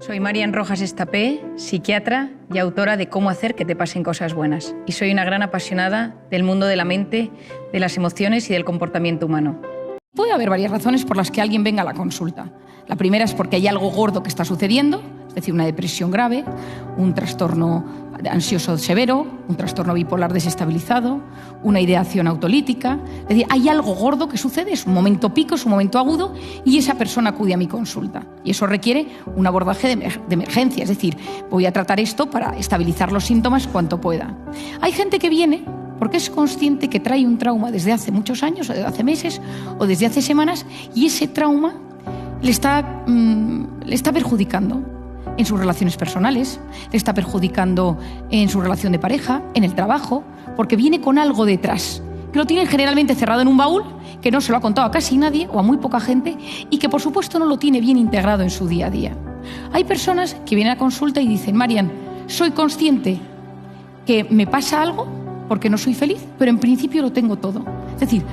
Soy Marian Rojas Estapé, psiquiatra y autora de Cómo hacer que te pasen cosas buenas. Y soy una gran apasionada del mundo de la mente, de las emociones y del comportamiento humano. Puede haber varias razones por las que alguien venga a la consulta. La primera es porque hay algo gordo que está sucediendo, es decir, una depresión grave, un trastorno ansioso severo, un trastorno bipolar desestabilizado, una ideación autolítica. Es decir, hay algo gordo que sucede, es un momento pico, es un momento agudo y esa persona acude a mi consulta. Y eso requiere un abordaje de emergencia, es decir, voy a tratar esto para estabilizar los síntomas cuanto pueda. Hay gente que viene porque es consciente que trae un trauma desde hace muchos años, o desde hace meses, o desde hace semanas, y ese trauma le está perjudicando en sus relaciones personales, le está perjudicando en su relación de pareja, en el trabajo, porque viene con algo detrás, que lo tienen generalmente cerrado en un baúl, que no se lo ha contado a casi nadie o a muy poca gente, y que por supuesto no lo tiene bien integrado en su día a día. Hay personas que vienen a consulta y dicen: Marian, soy consciente que me pasa algo porque no soy feliz, pero en principio lo tengo todo. Es decir,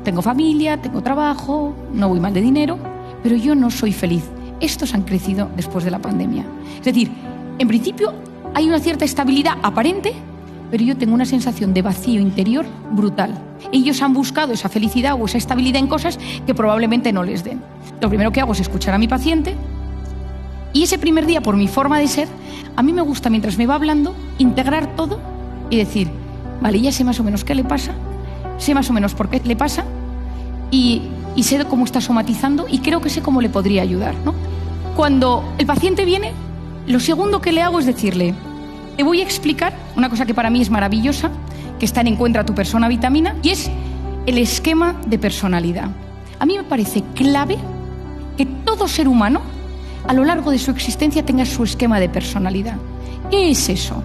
tengo familia, tengo trabajo, no voy mal de dinero, pero yo no soy feliz. Estos han crecido después de la pandemia. Es decir, en principio hay una cierta estabilidad aparente, pero yo tengo una sensación de vacío interior brutal. Ellos han buscado esa felicidad o esa estabilidad en cosas que probablemente no les den. Lo primero que hago es escuchar a mi paciente y ese primer día, por mi forma de ser, a mí me gusta, mientras me va hablando, integrar todo y decir: vale, ya sé más o menos qué le pasa, sé más o menos por qué le pasa y sé cómo está somatizando y creo que sé cómo le podría ayudar, ¿no? Cuando el paciente viene, lo segundo que le hago es decirle: te voy a explicar una cosa que para mí es maravillosa, que está en Encuentra tu persona vitamina, y es el esquema de personalidad. A mí me parece clave que todo ser humano, a lo largo de su existencia, tenga su esquema de personalidad. ¿Qué es eso?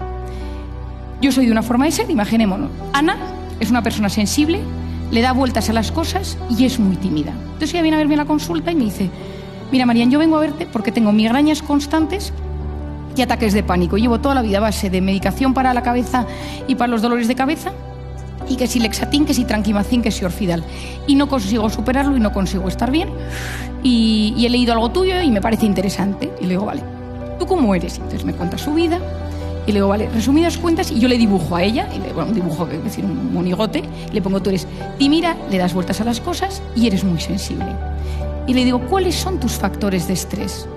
Yo soy de una forma de ser, imaginémonos. Ana es una persona sensible, le da vueltas a las cosas y es muy tímida. Entonces ella viene a verme a la consulta y me dice: mira, Marian, yo vengo a verte porque tengo migrañas constantes y ataques de pánico. Llevo toda la vida a base de medicación para la cabeza y para los dolores de cabeza, y que si Lexatin, que si Tranquimacin, que si Orfidal. Y no consigo superarlo y no consigo estar bien. Y he leído algo tuyo y me parece interesante. Y le digo: vale, ¿tú cómo eres? Entonces me cuenta su vida. Y le digo: vale, resumidas cuentas, y yo le dibujo a ella, un dibujo, es decir, un monigote, y le pongo: tú eres tímida, le das vueltas a las cosas y eres muy sensible. Y le digo: ¿cuáles son tus factores de estrés?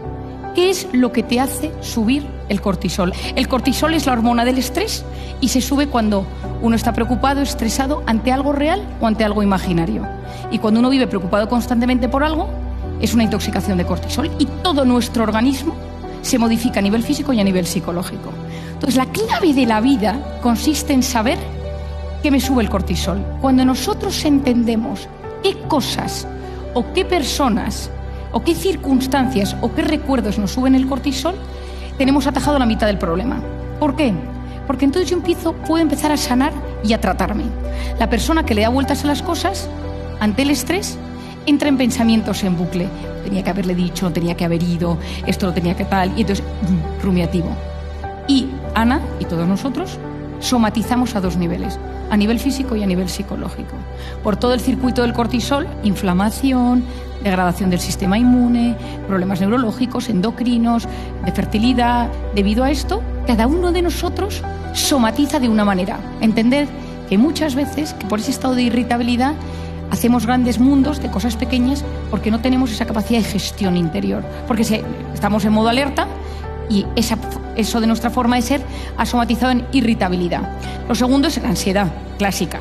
¿Qué es lo que te hace subir el cortisol? El cortisol es la hormona del estrés y se sube cuando uno está preocupado, estresado ante algo real o ante algo imaginario. Y cuando uno vive preocupado constantemente por algo, es una intoxicación de cortisol y todo nuestro organismo se modifica a nivel físico y a nivel psicológico. Entonces, la clave de la vida consiste en saber qué me sube el cortisol. Cuando nosotros entendemos qué cosas o qué personas o qué circunstancias o qué recuerdos nos suben el cortisol, tenemos atajado la mitad del problema. ¿Por qué? Porque entonces yo puedo empezar a sanar y a tratarme. La persona que le da vueltas a las cosas ante el estrés entra en pensamientos en bucle. Tenía que haberle dicho, tenía que haber ido, esto lo tenía que tal, y entonces rumiativo. Y Ana y todos nosotros somatizamos a dos niveles, a nivel físico y a nivel psicológico. Por todo el circuito del cortisol, inflamación, degradación del sistema inmune, problemas neurológicos, endocrinos, de fertilidad. Debido a esto, cada uno de nosotros somatiza de una manera. Entender que muchas veces, que por ese estado de irritabilidad, hacemos grandes mundos de cosas pequeñas porque no tenemos esa capacidad de gestión interior. Porque si estamos en modo alerta y eso de nuestra forma de ser ha somatizado en irritabilidad. Lo segundo es la ansiedad clásica.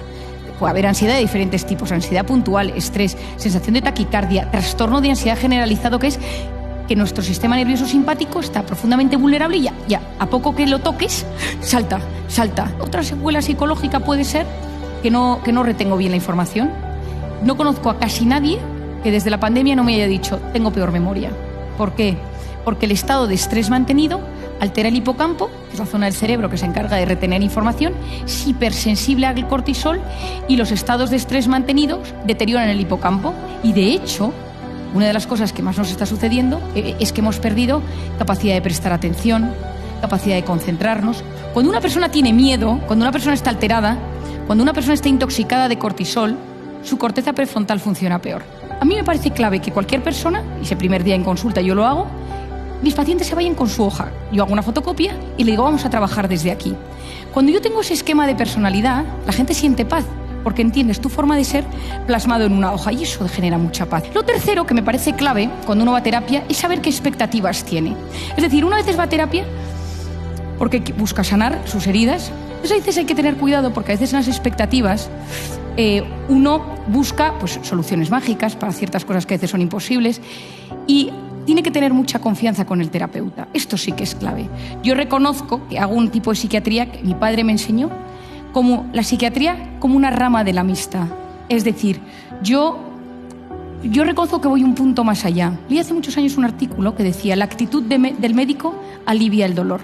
Puede haber ansiedad de diferentes tipos: ansiedad puntual, estrés, sensación de taquicardia, trastorno de ansiedad generalizado, que es que nuestro sistema nervioso simpático está profundamente vulnerable y ya a poco que lo toques, salta. Otra secuela psicológica puede ser que no retengo bien la información. No conozco a casi nadie que desde la pandemia no me haya dicho: tengo peor memoria. ¿Por qué? Porque el estado de estrés mantenido altera el hipocampo, que es la zona del cerebro que se encarga de retener información, es hipersensible al cortisol, y los estados de estrés mantenidos deterioran el hipocampo. Y de hecho, una de las cosas que más nos está sucediendo es que hemos perdido capacidad de prestar atención, capacidad de concentrarnos. Cuando una persona tiene miedo, cuando una persona está alterada, cuando una persona está intoxicada de cortisol, su corteza prefrontal funciona peor. A mí me parece clave que cualquier persona, y ese primer día en consulta yo lo hago, mis pacientes se vayan con su hoja. Yo hago una fotocopia y le digo, vamos a trabajar desde aquí. Cuando yo tengo ese esquema de personalidad, la gente siente paz, porque entiendes tu forma de ser plasmado en una hoja y eso genera mucha paz. Lo tercero que me parece clave cuando uno va a terapia es saber qué expectativas tiene. Es decir, uno a veces va a terapia porque busca sanar sus heridas. Entonces a veces hay que tener cuidado porque a veces en las expectativas uno busca pues, soluciones mágicas para ciertas cosas que a veces son imposibles y tiene que tener mucha confianza con el terapeuta. Esto sí que es clave. Yo reconozco que hago un tipo de psiquiatría que mi padre me enseñó, como la psiquiatría como una rama de la amistad. Es decir, yo reconozco que voy un punto más allá. Leí hace muchos años un artículo que decía la actitud del médico alivia el dolor.